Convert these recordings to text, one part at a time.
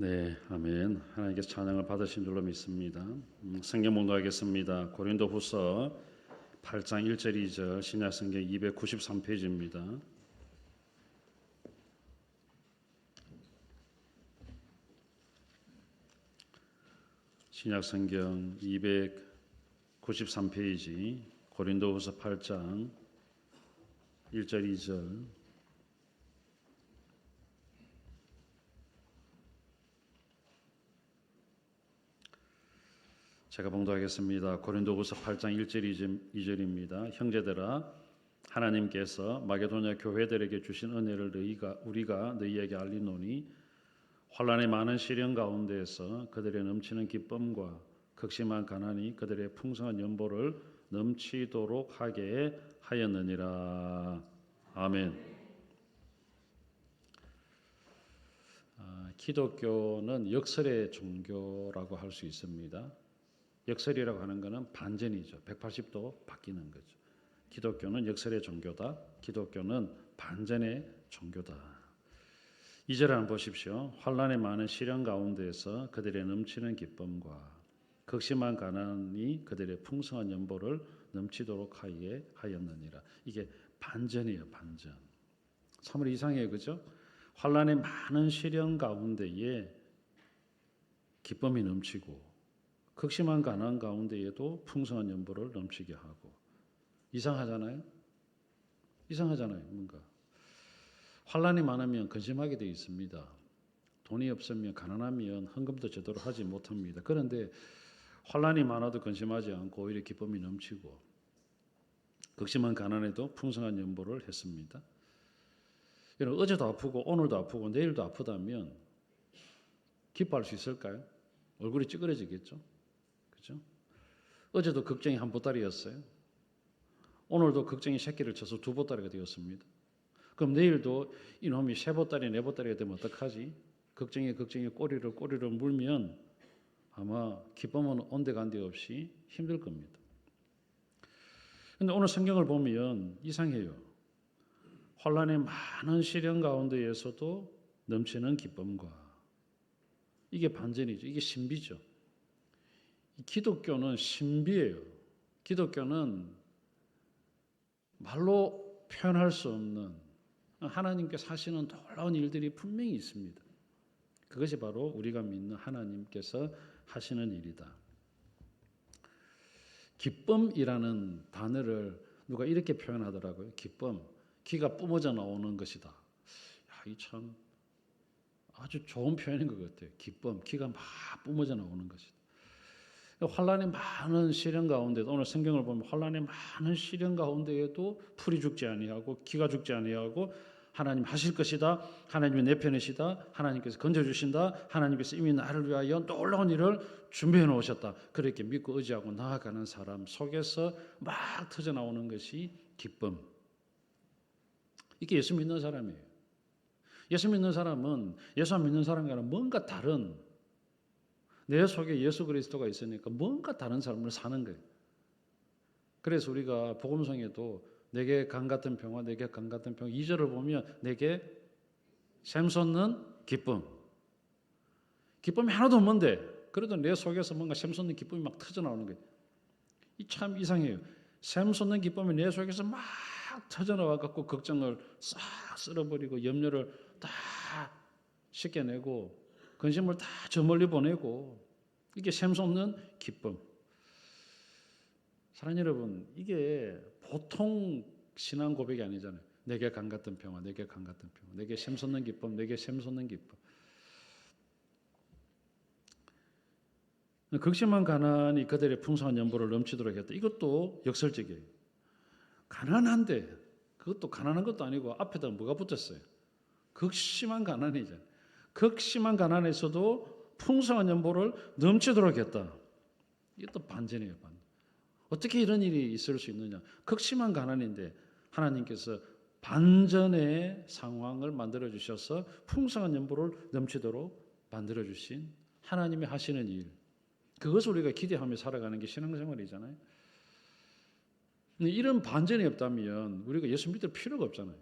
네, 아멘. 하나님께서 찬양을 받으신 줄로 믿습니다. 성경 봉독하겠습니다. 고린도후서 8장 1절 2절 신약성경 293페이지입니다. 신약성경 293페이지 고린도후서 8장 1절 2절 제가 봉독하겠습니다. 고린도후서 8장 1절 2절입니다. 형제들아, 하나님께서 마게도냐 교회들에게 주신 은혜를 우리가 너희에게 알리노니 환난의 많은 시련 가운데에서 그들의 넘치는 기쁨과 극심한 가난이 그들의 풍성한 연보를 넘치도록 하게 하였느니라. 아멘. 기독교는 역설의 종교라고 할 수 있습니다. 역설이라고 하는 것은 반전이죠. 180도 바뀌는 거죠. 기독교는 역설의 종교다. 기독교는 반전의 종교다. 2절 한번 보십시오. 환난의 많은 시련 가운데에서 그들의 넘치는 기쁨과 극심한 가난이 그들의 풍성한 연보를 넘치도록 하게 하였느니라. 이게 반전이에요. 반전. 참으로 이상해요. 그죠? 환난의 많은 시련 가운데에 기쁨이 넘치고 극심한 가난 가운데에도 풍성한 연보를 넘치게 하고. 이상하잖아요. 뭔가 환난이 많으면 근심하게 되어 있습니다. 돈이 없으면 가난하면 헌금도 제대로 하지 못합니다. 그런데 환난이 많아도 근심하지 않고 오히려 기쁨이 넘치고 극심한 가난에도 풍성한 연보를 했습니다. 여러분, 어제도 아프고 오늘도 아프고 내일도 아프다면 기뻐할 수 있을까요? 얼굴이 찌그러지겠죠. 그죠? 어제도 걱정이 한 보따리였어요. 오늘도 걱정이 새끼를 쳐서 두 보따리가 되었습니다. 그럼 내일도 이놈이 세 보따리, 네 보따리가 되면 어떡하지? 걱정에 꼬리를 물면 아마 기쁨은 온데간데 없이 힘들 겁니다. 그런데 오늘 성경을 보면 이상해요. 환난의 많은 시련 가운데에서도 넘치는 기쁨과 이게 반전이죠. 이게 신비죠. 기독교는 신비예요. 기독교는 말로 표현할 수 없는 하나님께서 하시는 놀라운 일들이 분명히 있습니다. 그것이 바로 우리가 믿는 하나님께서 하시는 일이다. 기쁨이라는 단어를 누가 이렇게 표현하더라고요. 기쁨, 기가 뿜어져 나오는 것이다. 이 참 아주 좋은 표현인 것 같아요. 기쁨, 기가 막 뿜어져 나오는 것이다. 환난의 많은 시련 가운데도 오늘 성경을 보면 환난의 많은 시련 가운데에도 풀이 죽지 아니하고 기가 죽지 아니하고 하나님 하실 것이다. 하나님이 내 편이시다. 하나님께서 건져주신다. 하나님께서 이미 나를 위하여 놀라운 일을 준비해 놓으셨다. 그렇게 믿고 의지하고 나아가는 사람 속에서 막 터져나오는 것이 기쁨. 이게 예수 믿는 사람이에요. 예수 믿는 사람은 예수 안 믿는 사람과는 뭔가 다른, 내 속에 예수 그리스도가 있으니까 뭔가 다른 삶을 사는 거예요. 그래서 우리가 복음성에도 내게 강 같은 평화, 내게 강 같은 평화 2절을 보면 내게 샘솟는 기쁨. 기쁨이 하나도 없는데 그래도 내 속에서 뭔가 샘솟는 기쁨이 막 터져나오는 거예요. 이 참 이상해요. 샘솟는 기쁨이 내 속에서 막 터져나와갖고 걱정을 싹 쓸어버리고 염려를 다 씻겨내고 근심을 다 저 멀리 보내고 이게 샘솟는 기쁨. 사랑하는 여러분, 이게 보통 신앙 고백이 아니잖아요. 내게 강 같은 평화, 내게 강 같은 평화, 내게 샘솟는 기쁨, 내게 샘솟는 기쁨. 극심한 가난이 그들의 풍성한 연보를 넘치도록 했다. 이것도 역설적이에요. 가난한데 그것도 가난한 것도 아니고 앞에다 뭐가 붙었어요? 극심한 가난이잖아요. 극심한 가난에서도 풍성한 연보를 넘치도록 했다. 이것도 반전이에요. 반전. 어떻게 이런 일이 있을 수 있느냐? 극심한 가난인데 하나님께서 반전의 상황을 만들어 주셔서 풍성한 연보를 넘치도록 만들어 주신 하나님이 하시는 일. 그것을 우리가 기대하며 살아가는 게 신앙생활이잖아요. 이런 반전이 없다면 우리가 예수 믿을 필요가 없잖아요.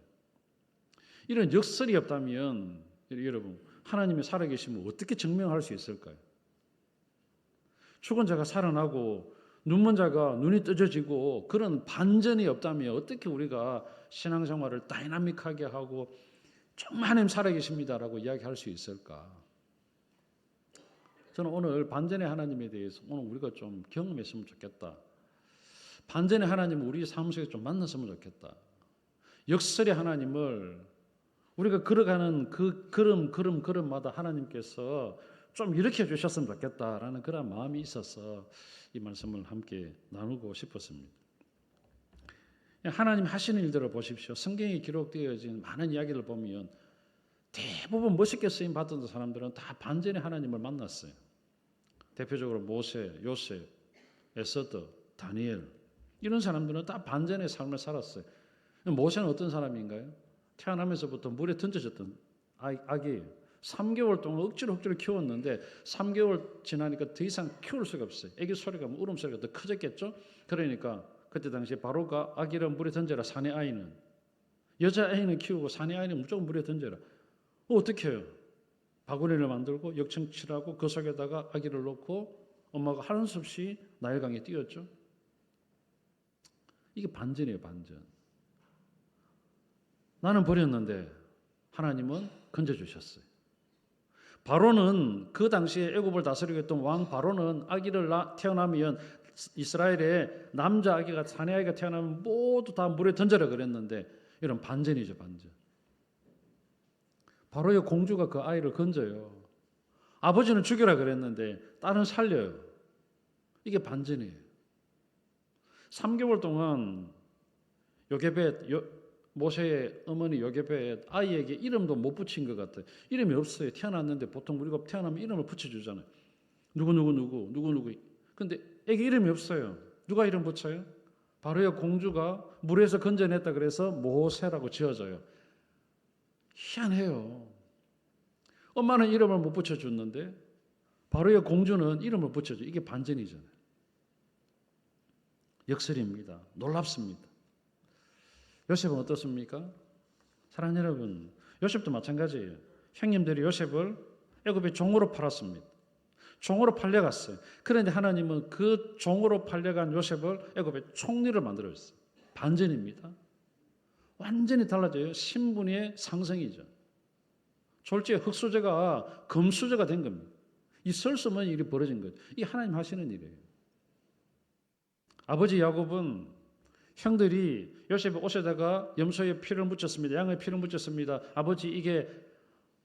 이런 역설이 없다면 여러분 하나님이 살아계심을 어떻게 증명할 수 있을까요? 죽은 자가 살아나고 눈먼 자가 눈이 떠져지고 그런 반전이 없다면 어떻게 우리가 신앙생활을 다이나믹하게 하고 정말 하나님 살아계십니다라고 이야기할 수 있을까? 저는 오늘 반전의 하나님에 대해서 오늘 우리가 좀 경험했으면 좋겠다. 반전의 하나님을 우리 삶 속에 좀 만났으면 좋겠다. 역설의 하나님을 우리가 걸어가는 그 걸음마다 하나님께서 좀 일으켜 주셨으면 좋겠다라는 그런 마음이 있어서 이 말씀을 함께 나누고 싶었습니다. 하나님 하시는 일들을 보십시오. 성경에 기록되어진 많은 이야기를 보면 대부분 멋있게 쓰임 받던 사람들은 다 반전의 하나님을 만났어요. 대표적으로 모세, 요셉, 에스더, 다니엘 이런 사람들은 다 반전의 삶을 살았어요. 모세는 어떤 사람인가요? 태어나면서부터 물에 던져졌던 아기예요. 3개월 동안 억지로 키웠는데 3개월 지나니까 더 이상 키울 수가 없어요. 아기 소리가 울음소리가 더 커졌겠죠. 그러니까 그때 당시에 바로가 아기를 물에 던져라. 사내 아이는 여자아이는 키우고 사내 아이는 무조건 물에 던져라. 어떻게 해요? 바구니를 만들고 역청칠하고 그 속에다가 아기를 넣고 엄마가 하는 수 없이 나일강에 뛰었죠. 이게 반전이에요. 반전. 나는 버렸는데 하나님은 건져주셨어요. 바로는 그 당시에 애굽을 다스리고 있던 왕 바로는 아기를 태어나면 이스라엘의 남자 아기가 사내 아기가 태어나면 모두 다 물에 던져라 그랬는데 이런 반전이죠. 반전. 바로의 공주가 그 아이를 건져요. 아버지는 죽여라 그랬는데 딸은 살려요. 이게 반전이에요. 3개월 동안 모세의 어머니 요게벳 아이에게 이름도 못 붙인 것 같아요. 이름이 없어요. 태어났는데 보통 우리가 태어나면 이름을 붙여주잖아요. 누구. 근데 애기 이름이 없어요. 누가 이름 붙여요? 바로의 공주가 물에서 건져냈다 그래서 모세라고 지어져요. 희한해요. 엄마는 이름을 못 붙여줬는데 바로의 공주는 이름을 붙여줘. 이게 반전이잖아요. 역설입니다. 놀랍습니다. 요셉은 어떻습니까? 사랑하는 여러분, 요셉도 마찬가지예요. 형님들이 요셉을 애굽의 종으로 팔았습니다. 종으로 팔려갔어요. 그런데 하나님은 그 종으로 팔려간 요셉을 애굽의 총리를 만들어줬어요. 반전입니다. 완전히 달라져요. 신분의 상승이죠. 졸지에 흙수저가 금수저가 된 겁니다. 이 설수없는 일이 벌어진 거죠. 이 하나님 하시는 일이에요. 아버지 야곱은 형들이 요셉의 옷에다가 염소의 피를 묻혔습니다. 양의 피를 묻혔습니다. 아버지 이게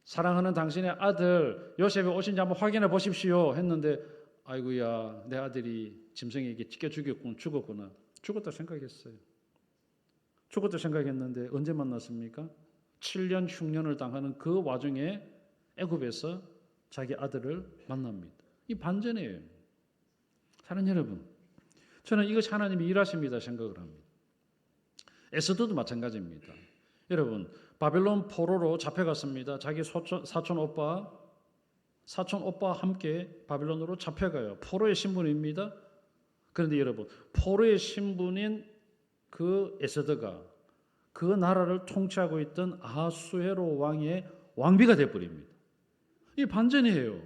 사랑하는 당신의 아들 요셉의 옷인지 한번 확인해 보십시오 했는데 아이고야 내 아들이 짐승에게 찢겨 죽었구나. 죽었다 생각했어요. 죽었다 생각했는데 언제 만났습니까? 7년 흉년을 당하는 그 와중에 애굽에서 자기 아들을 만납니다. 이 반전이에요. 사랑하는 여러분, 저는 이것이 하나님이 일하십니다 생각을 합니다. 에스더도 마찬가지입니다. 여러분, 바벨론 포로로 잡혀갔습니다. 자기 사촌 오빠와 함께 바벨론으로 잡혀가요. 포로의 신분입니다. 그런데 여러분, 포로의 신분인 그 에스더가 그 나라를 통치하고 있던 아하수에로 왕의 왕비가 되어버립니다. 이 반전이에요.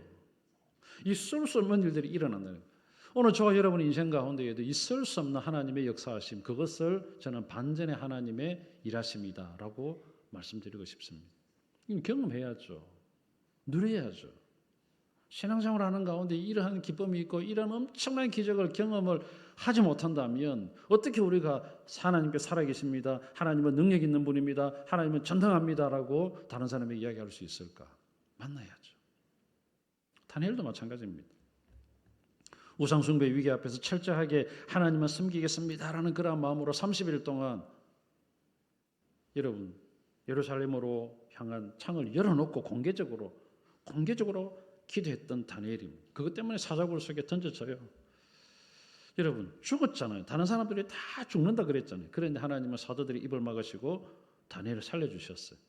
있을 수 없는 일들이 일어난다는 거예요. 오늘 저와 여러분의 인생 가운데에도 있을 수 없는 하나님의 역사하심, 그것을 저는 반전의 하나님의 일하심이다라고 말씀드리고 싶습니다. 이건 경험해야죠. 누려야죠. 신앙생활 하는 가운데 이러한 기쁨이 있고 이런 엄청난 기적을 경험을 하지 못한다면 어떻게 우리가 하나님께 살아계십니다. 하나님은 능력 있는 분입니다. 하나님은 전능합니다라고 다른 사람에게 이야기할 수 있을까? 만나야죠. 다니엘도 마찬가지입니다. 우상숭배 위기 앞에서 철저하게 하나님을 섬기겠습니다라는 그런 마음으로 30일 동안 여러분 예루살렘으로 향한 창을 열어놓고 공개적으로 기도했던 다니엘입니다. 그것 때문에 사자굴 속에 던져져요. 여러분 죽었잖아요. 다른 사람들이 다 죽는다 그랬잖아요. 그런데 하나님은 사도들이 입을 막으시고 다니엘을 살려주셨어요.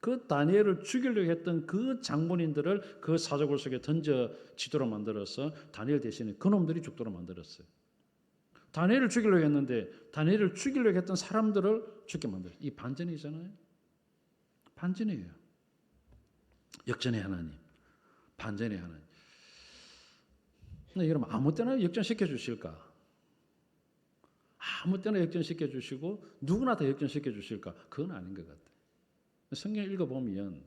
그 다니엘을 죽이려고 했던 그 장본인들을 그 사자굴 속에 던져지도록 만들어서 다니엘 대신에 그놈들이 죽도록 만들었어요. 다니엘을 죽이려고 했는데 다니엘을 죽이려고 했던 사람들을 죽게 만들었어요. 이 반전이잖아요. 반전이에요. 역전의 하나님, 반전의 하나님. 근데 여러분 아무 때나 역전시켜 주실까? 아무 때나 역전시켜 주시고 누구나 다 역전시켜 주실까? 그건 아닌 것 같아요. 성경 읽어보면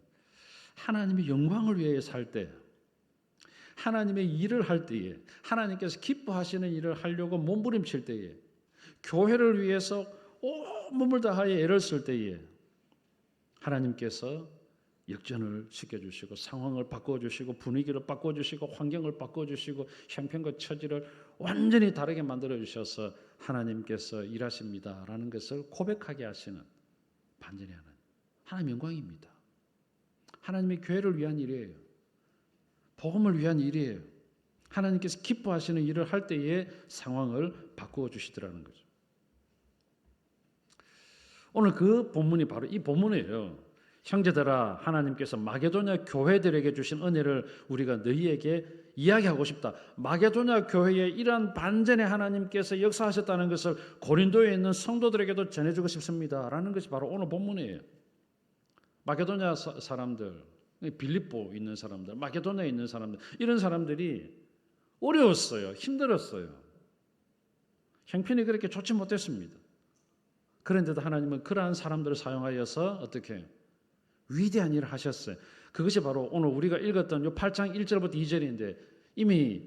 하나님의 영광을 위해 살 때, 하나님의 일을 할 때에, 하나님께서 기뻐하시는 일을 하려고 몸부림칠 때에, 교회를 위해서 온 몸을 다하여 애를 쓸 때에 하나님께서 역전을 시켜주시고 상황을 바꿔주시고 분위기를 바꿔주시고 환경을 바꿔주시고 형편과 처지를 완전히 다르게 만들어주셔서 하나님께서 일하십니다라는 것을 고백하게 하시는 반전의 하나님 영광입니다. 하나님의 교회를 위한 일이에요. 복음을 위한 일이에요. 하나님께서 기뻐하시는 일을 할 때에 상황을 바꾸어 주시더라는 거죠. 오늘 그 본문이 바로 이 본문이에요. 형제들아, 하나님께서 마게도냐 교회들에게 주신 은혜를 우리가 너희에게 이야기하고 싶다. 마게도냐 교회에 이러한 반전의 하나님께서 역사하셨다는 것을 고린도에 있는 성도들에게도 전해주고 싶습니다라는 것이 바로 오늘 본문이에요. 마게도냐 사람들, 빌립보 있는 사람들, 마게도냐에 있는 사람들, 이런 사람들이 어려웠어요. 힘들었어요. 형편이 그렇게 좋지 못했습니다. 그런데도 하나님은 그러한 사람들을 사용하여서 어떻게 위대한 일을 하셨어요. 그것이 바로 오늘 우리가 읽었던 요 8장 1절부터 2절인데 이미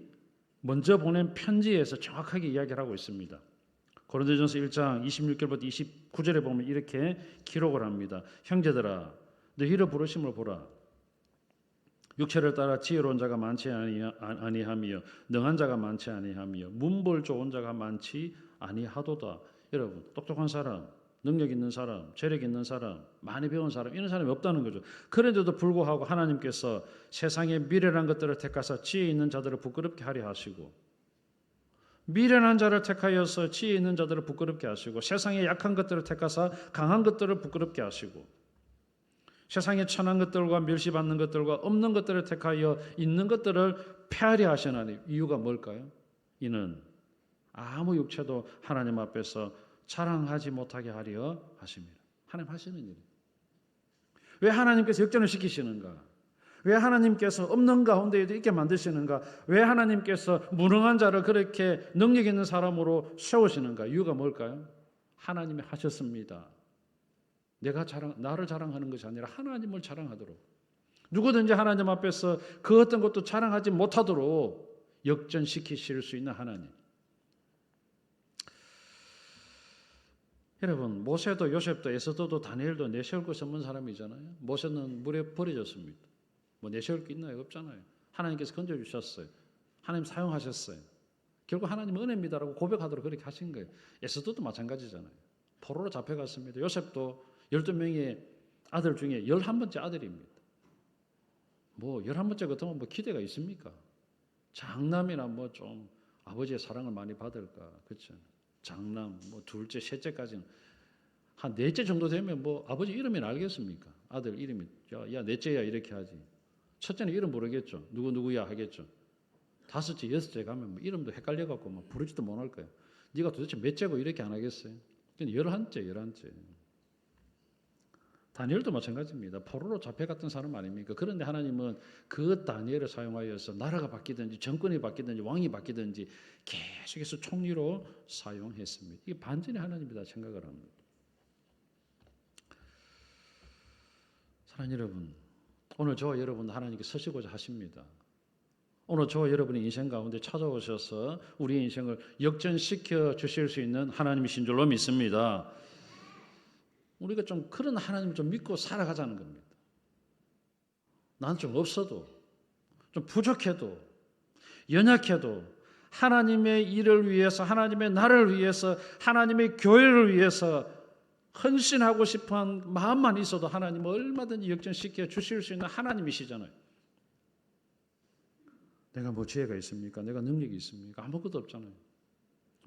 먼저 보낸 편지에서 정확하게 이야기를 하고 있습니다. 고린도전서 1장 26절부터 29절에 보면 이렇게 기록을 합니다. 형제들아, 너희를 부르심을 보라. 육체를 따라 지혜로운 자가 많지 아니하며 능한 자가 많지 아니하며 문벌 좋은 자가 많지 아니하도다. 여러분, 똑똑한 사람, 능력 있는 사람, 재력 있는 사람, 많이 배운 사람, 이런 사람이 없다는 거죠. 그런데도 불구하고 하나님께서 세상의 미련한 것들을 택하사 지혜 있는 자들을 부끄럽게 하려 하시고, 미련한 자를 택하여서 지혜 있는 자들을 부끄럽게 하시고, 세상의 약한 것들을 택하사 강한 것들을 부끄럽게 하시고, 세상의 천한 것들과 멸시받는 것들과 없는 것들을 택하여 있는 것들을 폐하려 하시나니, 이유가 뭘까요? 이는 아무 육체도 하나님 앞에서 자랑하지 못하게 하려 하십니다. 하나님 하시는 일이에요. 왜 하나님께서 역전을 시키시는가? 왜 하나님께서 없는 가운데에도 있게 만드시는가? 왜 하나님께서 무능한 자를 그렇게 능력 있는 사람으로 세우시는가? 이유가 뭘까요? 하나님이 하셨습니다. 나를 자랑하는 것이 아니라 하나님을 자랑하도록, 누구든지 하나님 앞에서 그 어떤 것도 자랑하지 못하도록 역전시키실 수 있는 하나님. 여러분, 모세도 요셉도 에스더도 다니엘도 내세울 것이 없는 사람이잖아요. 모세는 물에 버려졌습니다. 뭐 내세울 게 있나요? 없잖아요. 하나님께서 건져주셨어요. 하나님 사용하셨어요. 결국 하나님 은혜입니다라고 고백하도록 그렇게 하신 거예요. 에스더도 마찬가지잖아요. 포로로 잡혀갔습니다. 요셉도 12명의 아들 중에 11번째 아들입니다. 뭐 11번째 같으면 뭐 기대가 있습니까? 장남이나 뭐 좀 아버지의 사랑을 많이 받을까? 그렇죠. 장남, 뭐 둘째, 셋째까지는 한 넷째 정도 되면 뭐 아버지 이름이나 알겠습니까? 아들 이름이 야 넷째야 이렇게 하지. 첫째는 이름 모르겠죠. 누구야 하겠죠. 다섯째, 여섯째 가면 뭐 이름도 헷갈려갖고 뭐 부르지도 못할 거예요. 네가 도대체 몇째고 이렇게 안 하겠어요? 근데 11째. 다니엘도 마찬가지입니다. 포로로 잡혀갔던 사람 아닙니까? 그런데 하나님은 그 다니엘을 사용하여서 나라가 바뀌든지 정권이 바뀌든지 왕이 바뀌든지 계속해서 총리로 사용했습니다. 이게 반전의 하나님이다 생각을 합니다. 사랑하는 여러분, 오늘 저와 여러분 하나님께 서시고자 하십니다. 오늘 저와 여러분의 인생 가운데 찾아오셔서 우리의 인생을 역전시켜 주실 수 있는 하나님이신 줄로 믿습니다. 우리가 좀 그런 하나님을 좀 믿고 살아가자는 겁니다. 난 좀 없어도, 좀 부족해도, 연약해도 하나님의 일을 위해서, 하나님의 나라를 위해서, 하나님의 교회를 위해서 헌신하고 싶은 마음만 있어도 하나님은 얼마든지 역전시켜 주실 수 있는 하나님이시잖아요. 내가 뭐 지혜가 있습니까? 내가 능력이 있습니까? 아무것도 없잖아요.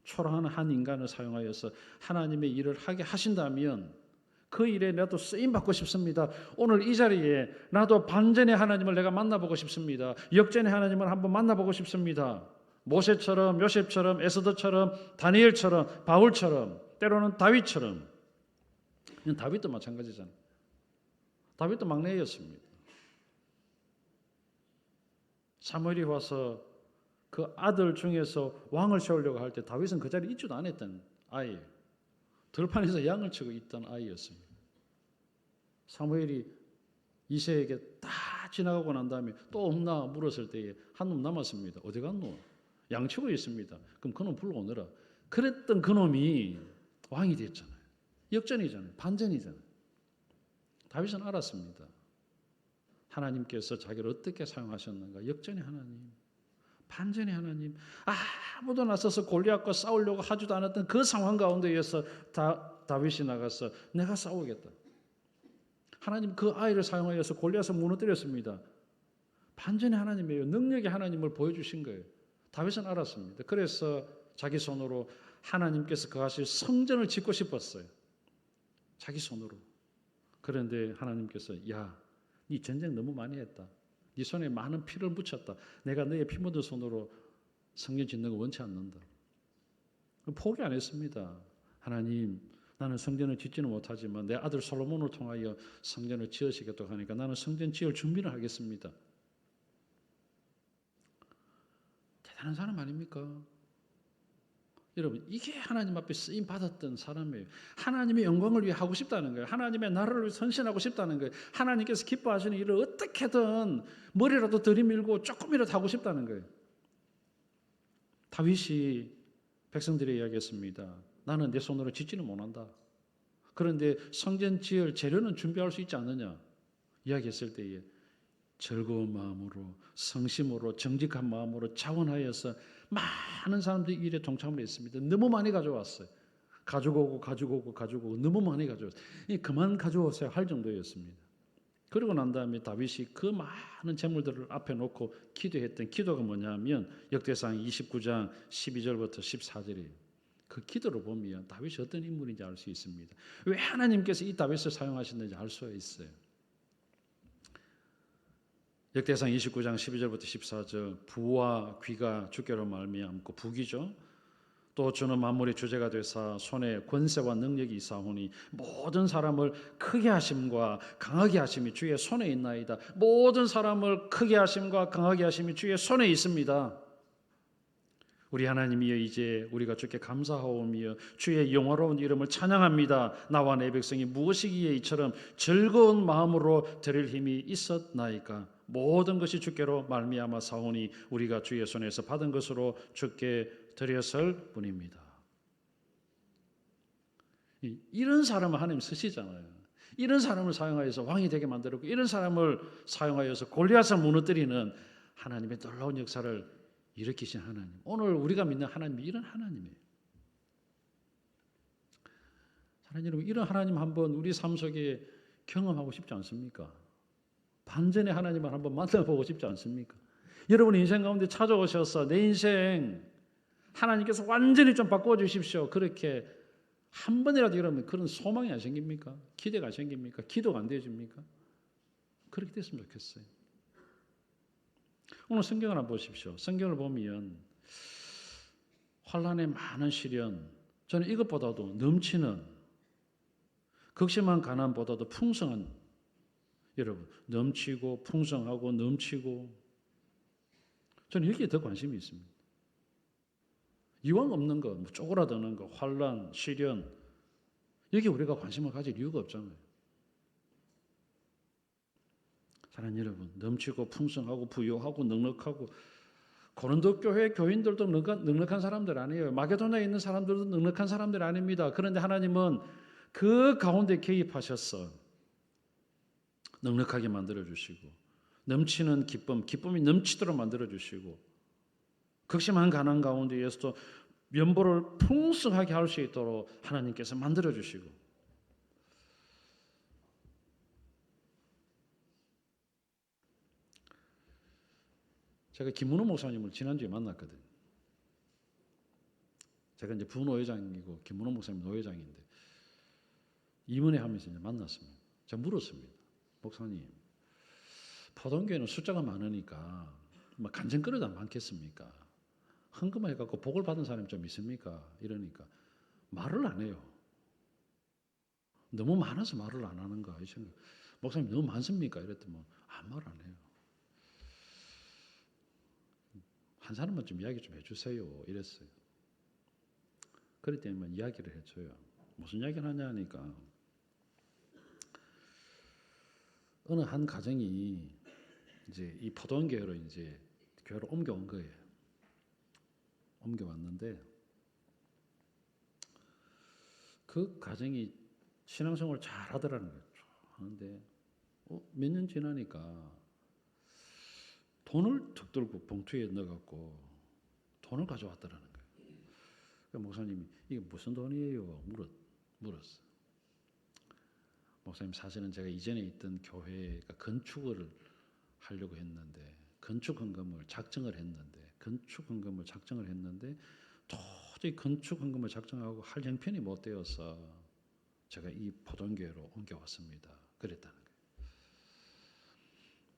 초라한 한 인간을 사용하여서 하나님의 일을 하게 하신다면 그 일에 나도 쓰임받고 싶습니다. 오늘 이 자리에 나도 반전의 하나님을 내가 만나보고 싶습니다. 역전의 하나님을 한번 만나보고 싶습니다. 모세처럼, 요셉처럼, 에스더처럼, 다니엘처럼, 바울처럼, 때로는 다윗처럼. 다윗도 마찬가지잖아요. 다윗도 막내였습니다. 사무엘이 와서 그 아들 중에서 왕을 세우려고 할 때 다윗은 그 자리에 있지도 않았던 아이예요. 들판에서 양을 치고 있던 아이였습니다. 사무엘이 이새에게 다 지나가고 난 다음에 또 없나 물었을 때에 한 놈 남았습니다. 어디 갔노? 양 치고 있습니다. 그럼 그놈 불러오너라. 그랬던 그놈이 왕이 됐잖아요. 역전이잖아요. 반전이잖아요. 다윗은 알았습니다. 하나님께서 자기를 어떻게 사용하셨는가. 역전의 하나님, 반전의 하나님. 아무도 나서서 골리앗과 싸우려고 하지도 않았던 그 상황 가운데에서 다윗이 나가서 내가 싸우겠다. 하나님 그 아이를 사용하여서 골리앗을 무너뜨렸습니다. 반전의 하나님이에요. 능력의 하나님을 보여주신 거예요. 다윗은 알았습니다. 그래서 자기 손으로 하나님께서 거하실 성전을 짓고 싶었어요. 자기 손으로. 그런데 하나님께서 야, 네 전쟁 너무 많이 했다. 네 손에 많은 피를 묻혔다. 내가 너의 피 묻은 손으로 성전 짓는 거 원치 않는다. 포기 안 했습니다. 하나님, 나는 성전을 짓지는 못하지만 내 아들 솔로몬을 통하여 성전을 지으시겠다고 하니까 나는 성전 지을 준비를 하겠습니다. 대단한 사람 아닙니까? 여러분, 이게 하나님 앞에 쓰임 받았던 사람이에요. 하나님의 영광을 위해 하고 싶다는 거예요. 하나님의 나라를 위해 선신하고 싶다는 거예요. 하나님께서 기뻐하시는 일을 어떻게든 머리라도 들이밀고 조금이라도 하고 싶다는 거예요. 다윗이 백성들에게 이야기했습니다. 나는 내 손으로 짓지는 못한다. 그런데 성전 지을 재료는 준비할 수 있지 않느냐 이야기했을 때에 즐거운 마음으로, 성심으로, 정직한 마음으로 자원하여서 많은 사람들이 일에 동참을 했습니다. 너무 많이 가져왔어요. 가지고 오고 너무 많이 가져왔어요. 그만 가져오세요 할 정도였습니다. 그러고 난 다음에 다윗이 그 많은 재물들을 앞에 놓고 기도했던 기도가 뭐냐면 역대상 29장 12절부터 14절이에요. 그 기도를 보면 다윗이 어떤 인물인지 알 수 있습니다. 왜 하나님께서 이 다윗을 사용하셨는지 알 수 있어요. 역대상 29장 12절부터 14절 부와 귀가 주께로 말미암고 부귀죠. 또 주는 만물의 주제가 되사 손에 권세와 능력이 있사오니 모든 사람을 크게 하심과 강하게 하심이 주의 손에 있나이다. 모든 사람을 크게 하심과 강하게 하심이 주의 손에 있습니다. 우리 하나님이여 이제 우리가 주께 감사하오며 주의 영화로운 이름을 찬양합니다. 나와 내 백성이 무엇이기에 이처럼 즐거운 마음으로 드릴 힘이 있었나이까. 모든 것이 주께로 말미암아 사오니 우리가 주의 손에서 받은 것으로 주께 드렸을 뿐입니다. 이런 사람을 하나님 쓰시잖아요. 이런 사람을 사용하여서 왕이 되게 만들었고 이런 사람을 사용하여서 골리앗을 무너뜨리는 하나님의 놀라운 역사를 일으키신 하나님. 오늘 우리가 믿는 하나님이 이런 하나님이에요. 사랑하는 여러분, 이런 하나님 한번 우리 삶 속에 경험하고 싶지 않습니까? 반전의 하나님을 한번 만나보고 싶지 않습니까? 여러분 인생 가운데 찾아오셔서 내 인생 하나님께서 완전히 좀 바꿔주십시오. 그렇게 한 번이라도 이러면 그런 소망이 안 생깁니까? 기대가 안 생깁니까? 기도가 안 되어집니까? 그렇게 됐으면 좋겠어요. 오늘 성경을 한번 보십시오. 성경을 보면 환난의 많은 시련, 저는 이것보다도 넘치는 극심한 가난보다도 풍성한, 여러분 넘치고 풍성하고 넘치고, 저는 여기에 더 관심이 있습니다. 이왕 없는 거, 뭐 쪼그라드는 거, 환난, 시련, 여기 우리가 관심을 가질 이유가 없잖아요. 사랑하는 여러분, 넘치고 풍성하고 부유하고 넉넉하고, 고린도 교회 교인들도 넉넉한 사람들 아니에요. 마게도냐에 있는 사람들도 넉넉한 사람들 아닙니다. 그런데 하나님은 그 가운데 개입하셔서 넉넉하게 만들어주시고, 넘치는 기쁨, 기쁨이 넘치도록 만들어주시고, 극심한 가난 가운데에서도 면보를 풍성하게 할 수 있도록 하나님께서 만들어주시고, 제가 김문호 목사님을 지난주에 만났거든요. 제가 이제 부노회장이고 김문호 목사님 노회장인데 임은혜 하면서 이제 만났습니다. 제가 물었습니다. 목사님, 포동교회는 숫자가 많으니까 뭐 간증거리가 많겠습니까? 헌금해갖고 복을 받은 사람이 좀 있습니까? 이러니까 말을 안 해요. 너무 많아서 말을 안 하는가? 이 생각. 목사님 너무 많습니까? 이랬더니 말 안 해요. 한 사람만 좀 이야기 좀 해주세요. 이랬어요. 그럴 때만 이야기를 해줘요. 무슨 이야기를 하냐 하니까 어느 한 가정이 이제 이 포도원교회로 이제 교회로 옮겨온 거예요. 옮겨왔는데 그 가정이 신앙생활을 잘 하더라는 거죠. 하는데 몇 년 지나니까 돈을 턱 들고 봉투에 넣어갖고 돈을 가져왔더라는 거예요. 그러니까 목사님이 이게 무슨 돈이에요? 물었어요. 목사님 사실은 제가 이전에 있던 교회가 건축을 하려고 했는데 건축 헌금을 작정을 했는데 도저히 건축 헌금을 작정하고 할 형편이 못 되어서 제가 이 포동교회로 옮겨왔습니다. 그랬다는 거예요.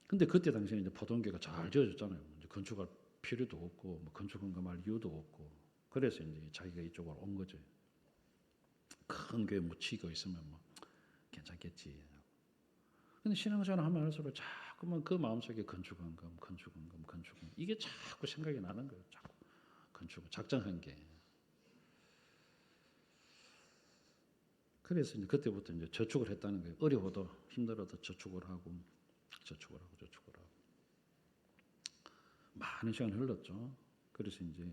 근데 그때 당시에 이제 포동교회가 잘 지어졌잖아요. 이제 건축할 필요도 없고 뭐 건축 헌금할 이유도 없고 그래서 이제 자기가 이쪽으로 온 거죠. 큰 교회 묻히고 있으면 뭐 괜찮겠지. 근데 신앙생활 하면 할수록 자꾸만 그 마음속에 건축헌금 이게 자꾸 생각이 나는 거예요. 자꾸 건축 작정한 게. 그래서 이제 그때부터 이제 저축을 했다는 거예요. 어려워도 힘들어도 저축을 하고 많은 시간이 흘렀죠. 그래서 이제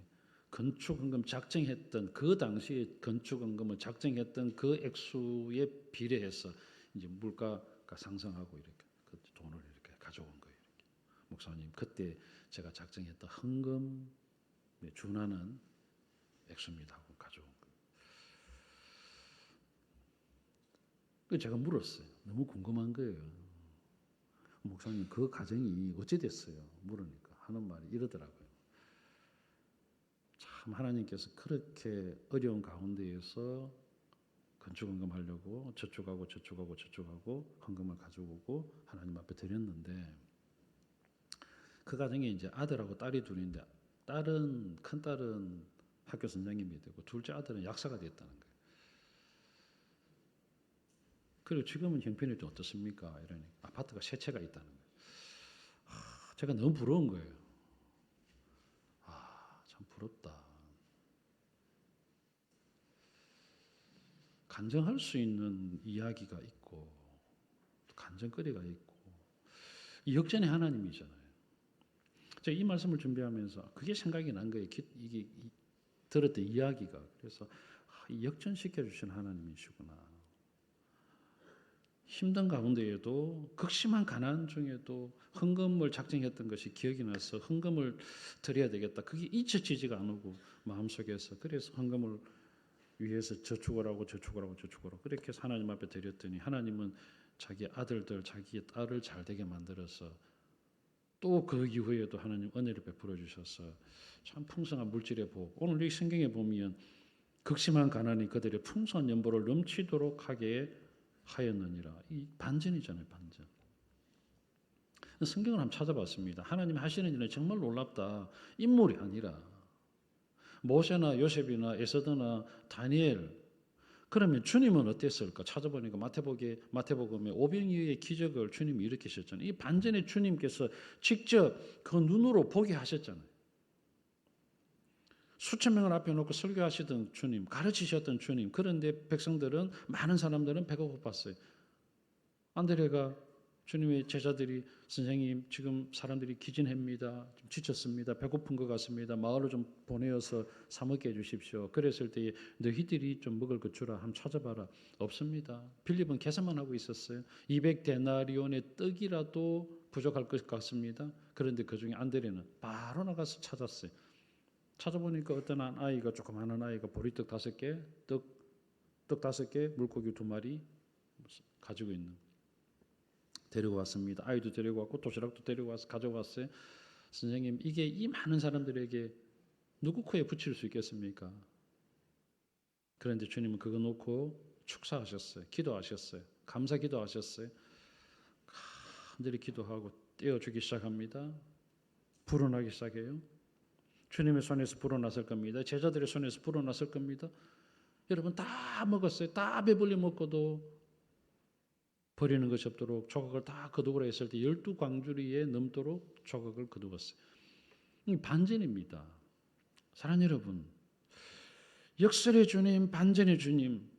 건축헌금 작정했던 그 당시에 건축헌금을 작정했던 그 액수에 비례해서 이제 물가가 상승하고 이렇게 그 돈을 이렇게 가져온 거예요. 이렇게. 목사님 그때 제가 작정했던 헌금에 준하는 액수입니다 하고 가져온 거예요. 그 제가 물었어요. 너무 궁금한 거예요. 목사님 그 가정이 어찌 됐어요? 물으니까 하는 말이 이러더라고요. 참 하나님께서 그렇게 어려운 가운데에서 건축헌금 하려고 저축하고 헌금을 가져오고 하나님 앞에 드렸는데 그 가정에 이제 아들하고 딸이 둘인데 큰 딸은 학교 선생님이 되고 둘째 아들은 약사가 됐다는 거예요. 그리고 지금은 형편이 좀 어떻습니까? 이러니 아파트가 세 채가 있다는 거예요. 제가 너무 부러운 거예요. 참 부럽다. 간증할 수 있는 이야기가 있고 간증거리가 있고 이 역전의 하나님이잖아요. 제가 이 말씀을 준비하면서 그게 생각이 난 거예요. 이게 들었던 이야기가. 그래서 역전시켜 주신 하나님이시구나. 힘든 가운데에도 극심한 가난 중에도 헌금을 작정했던 것이 기억이 나서 헌금을 드려야 되겠다. 그게 잊혀지지가 않고 마음속에서 그래서 헌금을 위해서 저축을 하고 그렇게 해서 하나님 앞에 드렸더니 하나님은 자기 아들들 자기 딸을 잘 되게 만들어서 또 그 이후에도 하나님 은혜를 베풀어 주셔서 참 풍성한 물질의 복. 오늘 이 성경에 보면 극심한 가난이 그들의 풍성한 연보를 넘치도록 하게 하였느니라. 이 반전이잖아요. 반전. 성경을 한번 찾아봤습니다. 하나님 하시는 일은 정말 놀랍다. 인물이 아니라 모세나 요셉이나 에스더나 다니엘. 그러면 주님은 어땠을까? 찾아보니까 마태복음에 오병이어의 기적을 주님이 일으키셨잖아요. 이 반전에 주님께서 직접 그 눈으로 보게 하셨잖아요. 수천 명을 앞에 놓고 설교하시던 주님, 가르치셨던 주님. 그런데 백성들은 많은 사람들은 배가 고팠어요. 안드레가 주님의 제자들이 선생님 지금 사람들이 기진합니다. 좀 지쳤습니다. 배고픈 것 같습니다. 마을로 좀 보내어서 사 먹게 해주십시오. 그랬을 때에 너희들이 좀 먹을 것 주라. 한번 찾아봐라. 없습니다. 빌립은 계산만 하고 있었어요. 200데나리온의 떡이라도 부족할 것 같습니다. 그런데 그중에 안드레는 바로 나가서 찾았어요. 찾아보니까 어떤 아이가 조그마한 아이가 보리떡 5개, 떡 5개, 물고기 2마리 가지고 있는 데리고 왔습니다. 아이도 데리고 왔고 도시락도 데리고 와서 가져왔어요. 선생님 이게 이 많은 사람들에게 누구 코에 붙일 수 있겠습니까? 그런데 주님은 그거 놓고 축사하셨어요. 기도하셨어요. 감사 기도하셨어요. 간절히 기도하고 떼어주기 시작합니다. 불어나기 시작해요. 주님의 손에서 불어났을 겁니다. 제자들의 손에서 불어났을 겁니다. 여러분 다 먹었어요. 다 배불리 먹고도 버리는 것이 없도록 조각을 다 거두으라 했을 때 12광주리에 넘도록 조각을 거두었어요. 이 반전입니다. 사랑하는 여러분, 역설의 주님, 반전의 주님,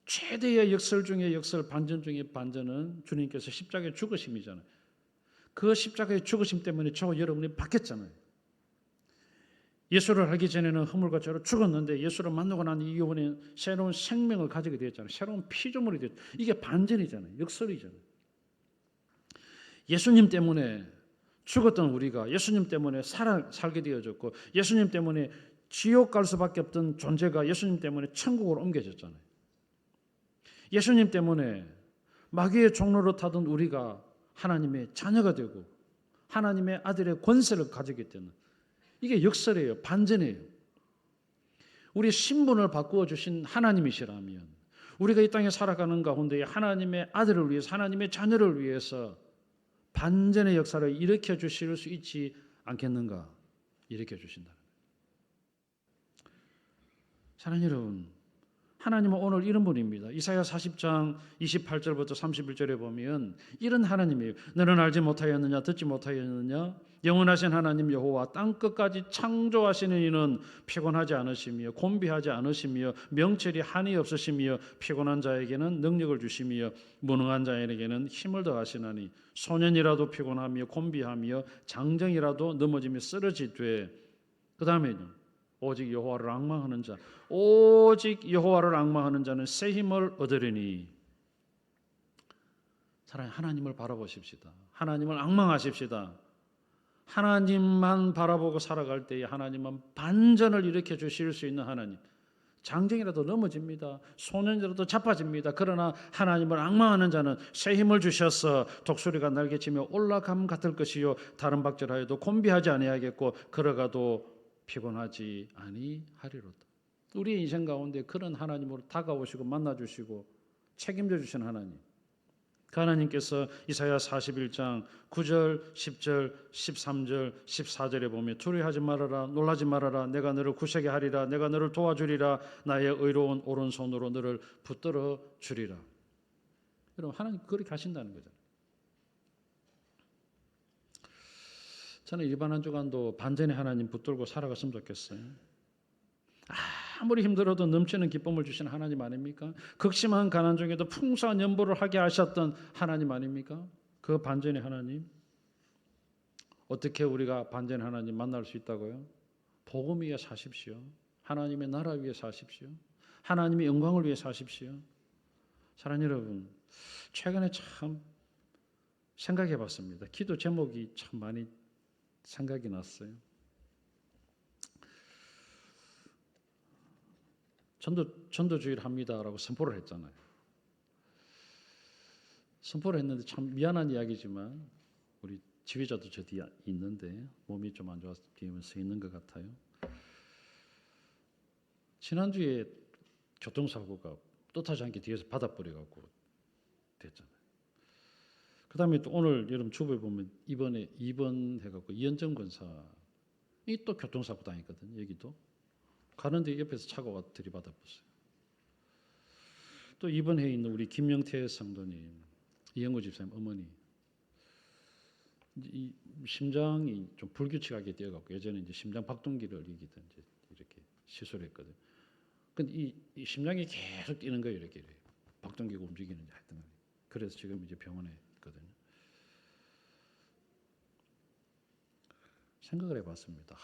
최대의 역설 중에 역설, 반전 중에 반전은 주님께서 십자가의 죽으심이잖아요. 그 십자가의 죽으심 때문에 저와 여러분이 바뀌었잖아요. 예수를 알기 전에는 허물과 죄로 죽었는데 예수를 만나고 난 이후에 새로운 생명을 가지게 되었잖아요. 새로운 피조물이 되었죠. 이게 반전이잖아요. 역설이잖아요. 예수님 때문에 죽었던 우리가 예수님 때문에 살게 되어졌고, 예수님 때문에 지옥 갈 수밖에 없던 존재가 예수님 때문에 천국으로 옮겨졌잖아요. 예수님 때문에 마귀의 종로로 타던 우리가 하나님의 자녀가 되고 하나님의 아들의 권세를 가지게 되는, 이게 역설이에요. 반전이에요. 우리 신분을 바꾸어 주신 하나님이시라면 우리가 이 땅에 살아가는 가운데 하나님의 아들을 위해서, 하나님의 자녀를 위해서 반전의 역사를 일으켜 주실 수 있지 않겠는가? 일으켜 주신다. 사랑하는 여러분, 하나님은 오늘 이런 분입니다. 이사야 40장 28절부터 31절에 보면 이런 하나님이에요. 너는 알지 못하였느냐, 듣지 못하였느냐? 영원하신 하나님 여호와 땅 끝까지 창조하시는 이는 피곤하지 않으시며 곤비하지 않으시며 명철이 한이 없으시며 피곤한 자에게는 능력을 주시며 무능한 자에게는 힘을 더하시나니 소년이라도 피곤하며 곤비하며 장정이라도 넘어지며 쓰러지되, 그 다음에는 오직 여호와를 앙망하는 자, 오직 여호와를 앙망하는 자는 새 힘을 얻으리니. 사랑하는 하나님을 바라보십시다. 하나님을 앙망하십시다. 하나님만 바라보고 살아갈 때에 하나님은 반전을 일으켜 주실 수 있는 하나님. 장정이라도 넘어집니다. 소년이라도 자빠집니다. 그러나 하나님을 앙망하는 자는 새 힘을 주셔서 독수리가 날개치며 올라감 같을 것이요 다른 박절하여도 곤비하지 아니하겠고 걸어가도 피곤하지 아니하리로다. 우리의 인생 가운데 그런 하나님으로 다가오시고 만나주시고 책임져 주신 하나님, 그 하나님께서 이사야 41장 9절, 10절, 13절, 14절에 보면 두려워하지 말아라, 놀라지 말아라, 내가 너를 구세게 하리라, 내가 너를 도와주리라, 나의 의로운 오른손으로 너를 붙들어 주리라. 여러분, 하나님 그렇게 하신다는 거잖아요. 저는 이번 한 주간도 반전의 하나님 붙들고 살아갔으면 좋겠어요. 아무리 힘들어도 넘치는 기쁨을 주신 하나님 아닙니까? 극심한 가난 중에도 풍성한 연보를 하게 하셨던 하나님 아닙니까? 그 반전의 하나님. 어떻게 우리가 반전의 하나님 만날 수 있다고요? 복음 위에 사십시오. 하나님의 나라 위에 사십시오. 하나님의 영광을 위해 사십시오. 사랑하는 여러분, 최근에 참 생각해 봤습니다. 기도 제목이 참 많이 생각이 났어요. 전도주의를 합니다라고 선포를 했잖아요. 선포를 했는데 참 미안한 이야기지만 우리 지휘자도 저 뒤에 있는데 몸이 좀 안 좋아서 뒤에 서 있는 것 같아요. 지난주에 교통사고가 뜻하지 않게 뒤에서 받아버려갖고 됐잖아요. 그 다음에 또 오늘 여러분 주부에 보면 이번에 입원해갖고 이현정 권사이 또 교통사고 당했거든요. 여기도. 가는데 옆에서 차가 와 들이받아봤어요. 또 입원해 있는 우리 김영태 성도님, 이영구 집사님 어머니, 이 심장이 좀 불규칙하게 되어갖고 예전에 이제 심장 박동기를 이기던 이제 이렇게 시술했거든요. 근데 이 심장이 계속 뛰는 거예요, 이렇게 박동기가 움직이는지 하여튼. 그래서 지금 이제 병원에 있거든요. 생각을 해봤습니다.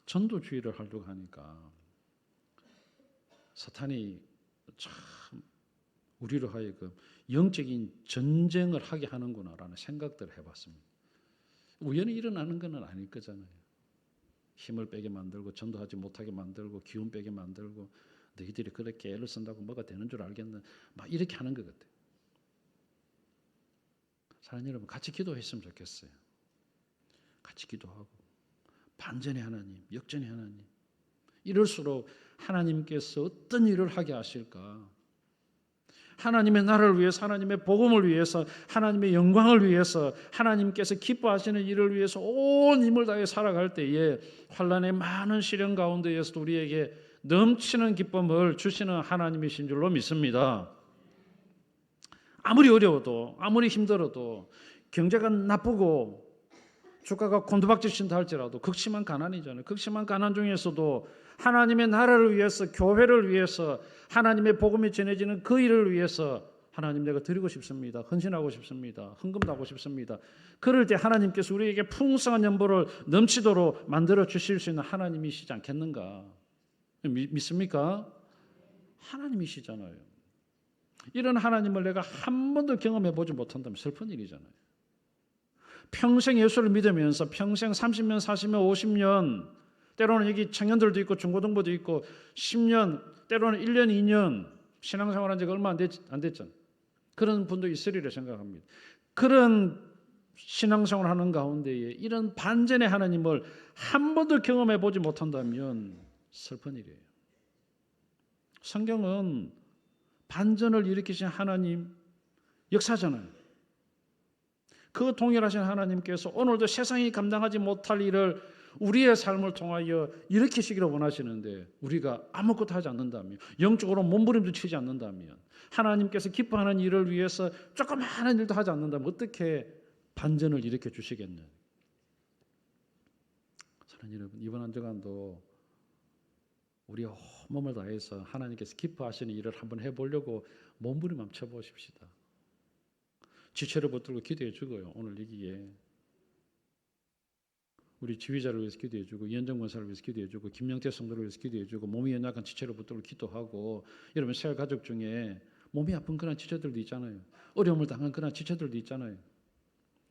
전도주의를 하려고 하니까 사탄이 참 우리로 하여금 영적인 전쟁을 하게 하는구나라는 생각들을 해봤습니다. 우연히 일어나는 건 아닐 거잖아요. 힘을 빼게 만들고 전도하지 못하게 만들고 기운 빼게 만들고 너희들이 그렇게 애를 쓴다고 뭐가 되는 줄 알겠나 막 이렇게 하는 것 같아요. 사랑하는 여러분, 같이 기도했으면 좋겠어요. 같이 기도하고 반전의 하나님, 역전의 하나님, 이럴수록 하나님께서 어떤 일을 하게 하실까? 하나님의 나라를 위해서, 하나님의 복음을 위해서, 하나님의 영광을 위해서, 하나님께서 기뻐하시는 일을 위해서 온 힘을 다해 살아갈 때에 환난의 많은 시련 가운데에서도 우리에게 넘치는 기쁨을 주시는 하나님이신 줄로 믿습니다. 아무리 어려워도, 아무리 힘들어도, 경제가 나쁘고 주가가 곤두박질 친다 할지라도 극심한 가난이잖아요. 극심한 가난 중에서도 하나님의 나라를 위해서, 교회를 위해서, 하나님의 복음이 전해지는 그 일을 위해서 하나님 내가 드리고 싶습니다. 헌신하고 싶습니다. 헌금도 하고 싶습니다. 그럴 때 하나님께서 우리에게 풍성한 연보를 넘치도록 만들어 주실 수 있는 하나님이시지 않겠는가? 믿습니까? 하나님이시잖아요. 이런 하나님을 내가 한 번도 경험해 보지 못한다면 슬픈 일이잖아요. 평생 예수를 믿으면서 평생 30년, 40년, 50년, 때로는 여기 청년들도 있고 중고등부도 있고 10년, 때로는 1년, 2년 신앙생활한 지가 얼마 안 됐잖아요. 그런 분도 있으리라 생각합니다. 그런 신앙생활 하는 가운데에 이런 반전의 하나님을 한 번도 경험해 보지 못한다면 슬픈 일이에요. 성경은 반전을 일으키신 하나님 역사잖아요. 그 동일하신 하나님께서 오늘도 세상이 감당하지 못할 일을 우리의 삶을 통하여 일으키시기를 원하시는데 우리가 아무것도 하지 않는다면, 영적으로 몸부림도 치지 않는다면, 하나님께서 기뻐하는 일을 위해서 조그마한 일도 하지 않는다면 어떻게 반전을 일으켜 주시겠느냐. 사랑하는 여러분, 이번 한 주간도 우리 온몸을 다해서 하나님께서 기뻐하시는 일을 한번 해보려고 몸부림 한번 쳐보십시다. 지체를 붙들고 기도해 주고요. 오늘 여기에 우리 지휘자를 위해서 기도해 주고, 이현정 권사를 위해서 기도해 주고, 김영태 성도를 위해서 기도해 주고, 몸이 연약한 지체를 붙들고 기도하고, 여러분 새 가족 중에 몸이 아픈 그런 지체들도 있잖아요. 어려움을 당한 그런 지체들도 있잖아요.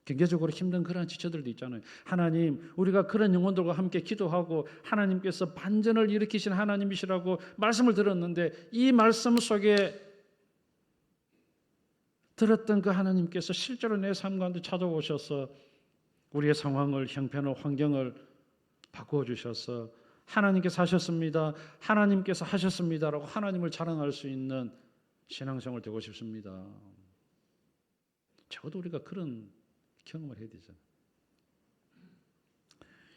경제적으로 힘든 그런 지체들도 있잖아요. 하나님, 우리가 그런 영혼들과 함께 기도하고 하나님께서 반전을 일으키신 하나님이시라고 말씀을 들었는데, 이 말씀 속에 들었던 그 하나님께서 실제로 내 삶 가운데 찾아오셔서 우리의 상황을, 형편을, 환경을 바꾸어 주셔서 하나님께서 하셨습니다, 하나님께서 하셨습니다라고 하나님을 자랑할 수 있는 신앙생활 되고 싶습니다. 적어도 우리가 그런 경험을 해야 되잖아요.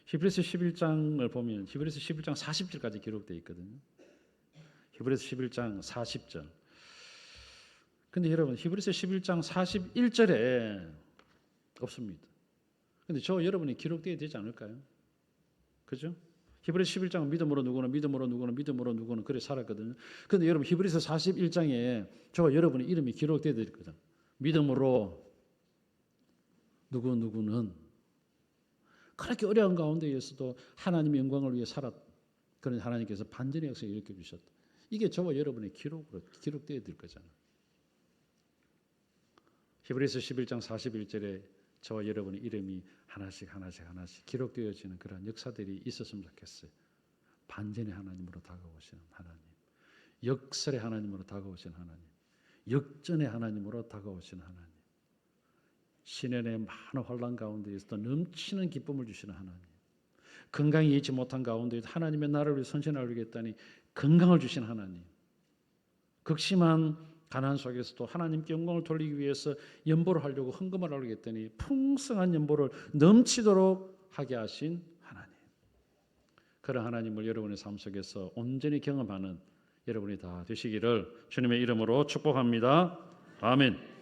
히브리서 11장을 보면 히브리서 11장 40절까지 기록되어 있거든요. 히브리서 11장 40절. 근데 여러분 히브리서 11장 41절에 없습니다. 근데 저 여러분이 기록되어야 되지 않을까요? 그죠? 히브리서 11장은 믿음으로 누구는 그래 살았거든요. 근데 여러분 히브리서 41장에 저와 여러분의 이름이 기록되어야 될 거잖아요. 믿음으로 누구는 그렇게 어려운 가운데에서도 하나님의 영광을 위해 살았. 그런 하나님께서 반전의 역사를 일으켜 주셨다. 이게 저와 여러분의 기록되어야 될 거잖아요. 히브리서 11장 41절에 저와 여러분의 이름이 하나씩 기록되어지는 그런 역사들이 있었으면 좋겠어요. 반전의 하나님으로 다가오시는 하나님, 역설의 하나님으로 다가오시는 하나님, 역전의 하나님으로 다가오시는 하나님, 시련의 많은 환난 가운데에서도 넘치는 기쁨을 주시는 하나님, 건강이 있지 못한 가운데에도 하나님의 나라를 위해 선전하려겠다니 건강을 주신 하나님, 극심한 가난 속에서도 하나님께 영광을 돌리기 위해서 연보를 하려고 헌금을 하려고 했더니 풍성한 연보를 넘치도록 하게 하신 하나님, 그런 하나님을 여러분의 삶 속에서 온전히 경험하는 여러분이 다 되시기를 주님의 이름으로 축복합니다. 아멘.